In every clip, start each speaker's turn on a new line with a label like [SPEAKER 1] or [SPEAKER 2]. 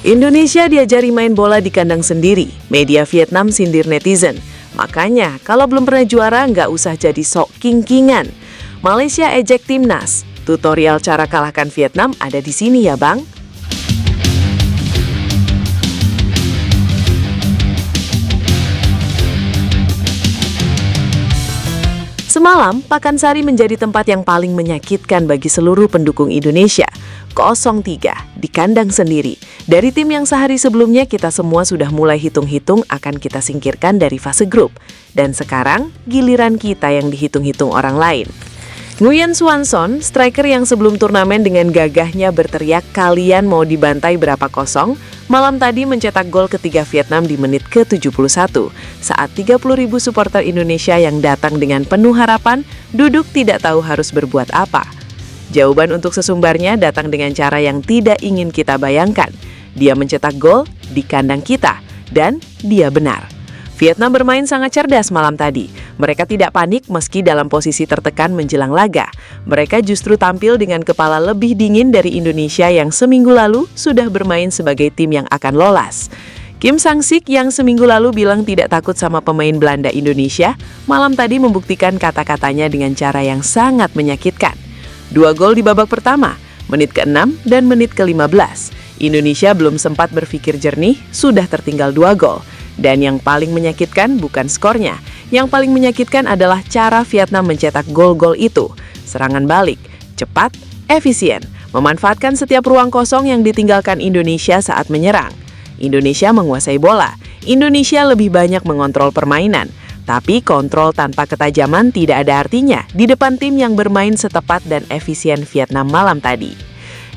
[SPEAKER 1] Indonesia diajari main bola di kandang sendiri, media Vietnam sindir netizen. Makanya, kalau belum pernah juara nggak usah jadi sok king-kingan. Malaysia ejek timnas. Tutorial cara kalahkan Vietnam ada di sini ya Bang. Semalam, Pakansari menjadi tempat yang paling menyakitkan bagi seluruh pendukung Indonesia. 0-3 di kandang sendiri. Dari tim yang sehari sebelumnya kita semua sudah mulai hitung-hitung akan kita singkirkan dari fase grup. Dan sekarang, giliran kita yang dihitung-hitung orang lain. Nguyen Xuan-son, striker yang sebelum turnamen dengan gagahnya berteriak kalian mau dibantai berapa kosong, malam tadi mencetak gol ketiga Vietnam di menit ke-71 saat 30.000 supporter Indonesia yang datang dengan penuh harapan duduk tidak tahu harus berbuat apa. Jawaban untuk sesumbarnya datang dengan cara yang tidak ingin kita bayangkan. Dia mencetak gol di kandang kita dan dia benar. Vietnam bermain sangat cerdas malam tadi. Mereka tidak panik meski dalam posisi tertekan menjelang laga. Mereka justru tampil dengan kepala lebih dingin dari Indonesia yang seminggu lalu sudah bermain sebagai tim yang akan lolos. Kim Sang-sik yang seminggu lalu bilang tidak takut sama pemain Belanda Indonesia, malam tadi membuktikan kata-katanya dengan cara yang sangat menyakitkan. 2 gol di babak pertama, menit ke-6 dan menit ke-15. Indonesia belum sempat berpikir jernih, sudah tertinggal 2 gol. Dan yang paling menyakitkan bukan skornya. Yang paling menyakitkan adalah cara Vietnam mencetak gol-gol itu. Serangan balik, cepat, efisien, memanfaatkan setiap ruang kosong yang ditinggalkan Indonesia saat menyerang. Indonesia menguasai bola. Indonesia lebih banyak mengontrol permainan. Tapi kontrol tanpa ketajaman tidak ada artinya di depan tim yang bermain setepat dan efisien Vietnam malam tadi.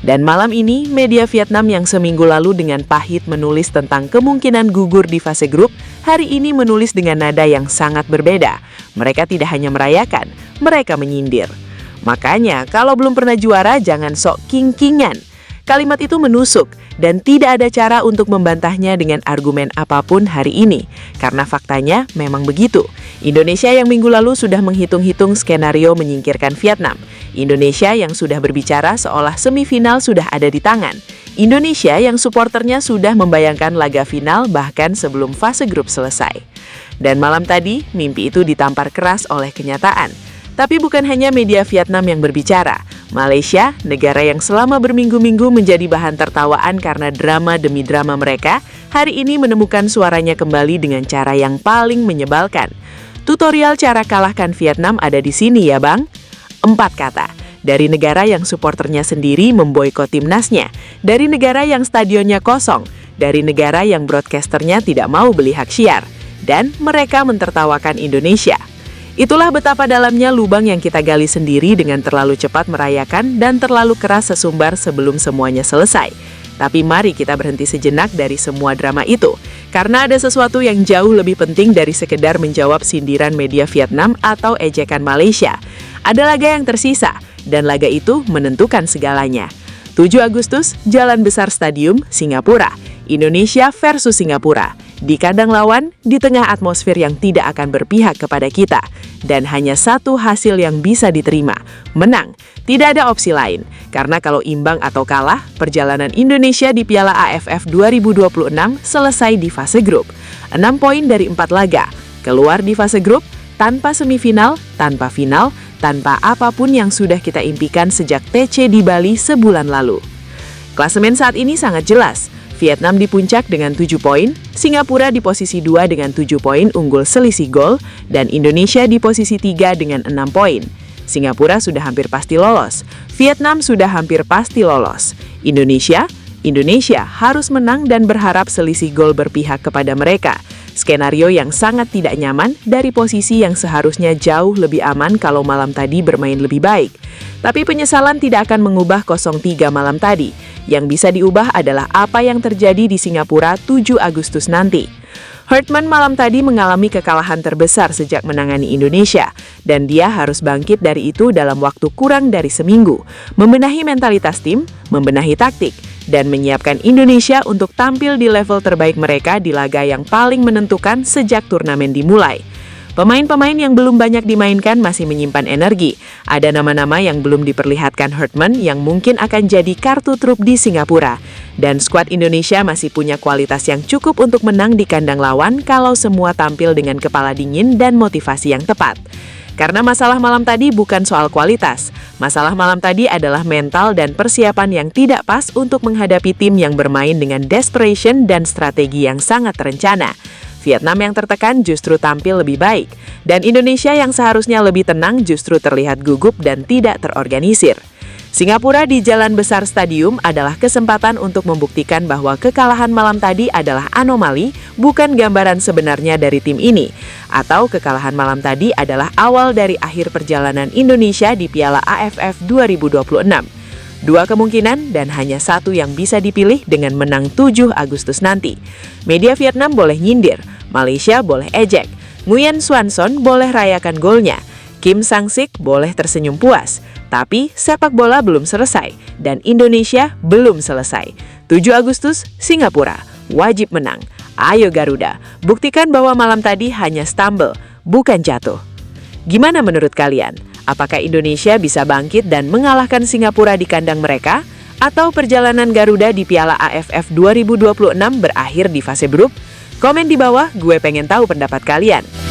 [SPEAKER 1] Dan malam ini, media Vietnam yang seminggu lalu dengan pahit menulis tentang kemungkinan gugur di fase grup, hari ini menulis dengan nada yang sangat berbeda. Mereka tidak hanya merayakan, mereka menyindir. Makanya, kalau belum pernah juara, jangan sok king-kingan. Kalimat itu menusuk, dan tidak ada cara untuk membantahnya dengan argumen apapun hari ini. Karena faktanya memang begitu. Indonesia yang minggu lalu sudah menghitung-hitung skenario menyingkirkan Vietnam. Indonesia yang sudah berbicara seolah semifinal sudah ada di tangan. Indonesia yang suporternya sudah membayangkan laga final bahkan sebelum fase grup selesai. Dan malam tadi, mimpi itu ditampar keras oleh kenyataan. Tapi bukan hanya media Vietnam yang berbicara. Malaysia, negara yang selama berminggu-minggu menjadi bahan tertawaan karena drama demi drama mereka, hari ini menemukan suaranya kembali dengan cara yang paling menyebalkan. Tutorial cara kalahkan Vietnam ada di sini ya Bang. 4 kata. Dari negara yang suporternya sendiri memboikot timnasnya. Dari negara yang stadionnya kosong. Dari negara yang broadcasternya tidak mau beli hak siar. Dan mereka mentertawakan Indonesia. Itulah betapa dalamnya lubang yang kita gali sendiri dengan terlalu cepat merayakan dan terlalu keras sesumbar sebelum semuanya selesai. Tapi mari kita berhenti sejenak dari semua drama itu. Karena ada sesuatu yang jauh lebih penting dari sekedar menjawab sindiran media Vietnam atau ejekan Malaysia. Ada laga yang tersisa, dan laga itu menentukan segalanya. 7 Agustus, Jalan Besar Stadium, Singapura. Indonesia versus Singapura. Di kandang lawan, di tengah atmosfer yang tidak akan berpihak kepada kita. Dan hanya satu hasil yang bisa diterima, menang. Tidak ada opsi lain, karena kalau imbang atau kalah, perjalanan Indonesia di Piala AFF 2026 selesai di fase grup. 6 poin dari 4 laga, keluar di fase grup, tanpa semifinal, tanpa final, tanpa apapun yang sudah kita impikan sejak TC di Bali sebulan lalu. Klasemen saat ini sangat jelas. Vietnam di puncak dengan 7 poin, Singapura di posisi 2 dengan 7 poin unggul selisih gol, dan Indonesia di posisi 3 dengan 6 poin. Singapura sudah hampir pasti lolos, Vietnam sudah hampir pasti lolos. Indonesia harus menang dan berharap selisih gol berpihak kepada mereka. Skenario yang sangat tidak nyaman dari posisi yang seharusnya jauh lebih aman kalau malam tadi bermain lebih baik. Tapi penyesalan tidak akan mengubah 0-3 malam tadi. Yang bisa diubah adalah apa yang terjadi di Singapura 7 Agustus nanti. Hartman malam tadi mengalami kekalahan terbesar sejak menangani Indonesia, dan dia harus bangkit dari itu dalam waktu kurang dari seminggu, membenahi mentalitas tim, membenahi taktik, dan menyiapkan Indonesia untuk tampil di level terbaik mereka di laga yang paling menentukan sejak turnamen dimulai. Pemain-pemain yang belum banyak dimainkan masih menyimpan energi. Ada nama-nama yang belum diperlihatkan Hurtman yang mungkin akan jadi kartu truf di Singapura. Dan skuad Indonesia masih punya kualitas yang cukup untuk menang di kandang lawan kalau semua tampil dengan kepala dingin dan motivasi yang tepat. Karena masalah malam tadi bukan soal kualitas. Masalah malam tadi adalah mental dan persiapan yang tidak pas untuk menghadapi tim yang bermain dengan desperation dan strategi yang sangat terencana. Vietnam yang tertekan justru tampil lebih baik. Dan Indonesia yang seharusnya lebih tenang justru terlihat gugup dan tidak terorganisir. Singapura di Jalan Besar Stadium adalah kesempatan untuk membuktikan bahwa kekalahan malam tadi adalah anomali, bukan gambaran sebenarnya dari tim ini. Atau kekalahan malam tadi adalah awal dari akhir perjalanan Indonesia di Piala AFF 2026. Dua kemungkinan dan hanya satu yang bisa dipilih dengan menang 7 Agustus nanti. Media Vietnam boleh nyindir, Malaysia boleh ejek, Nguyen Xuan Son boleh rayakan golnya, Kim Sang-sik boleh tersenyum puas. Tapi sepak bola belum selesai dan Indonesia belum selesai. 7 Agustus, Singapura, wajib menang. Ayo Garuda, buktikan bahwa malam tadi hanya stumble, bukan jatuh. Gimana menurut kalian? Apakah Indonesia bisa bangkit dan mengalahkan Singapura di kandang mereka? Atau perjalanan Garuda di Piala AFF 2026 berakhir di fase grup? Komen di bawah, gue pengen tahu pendapat kalian.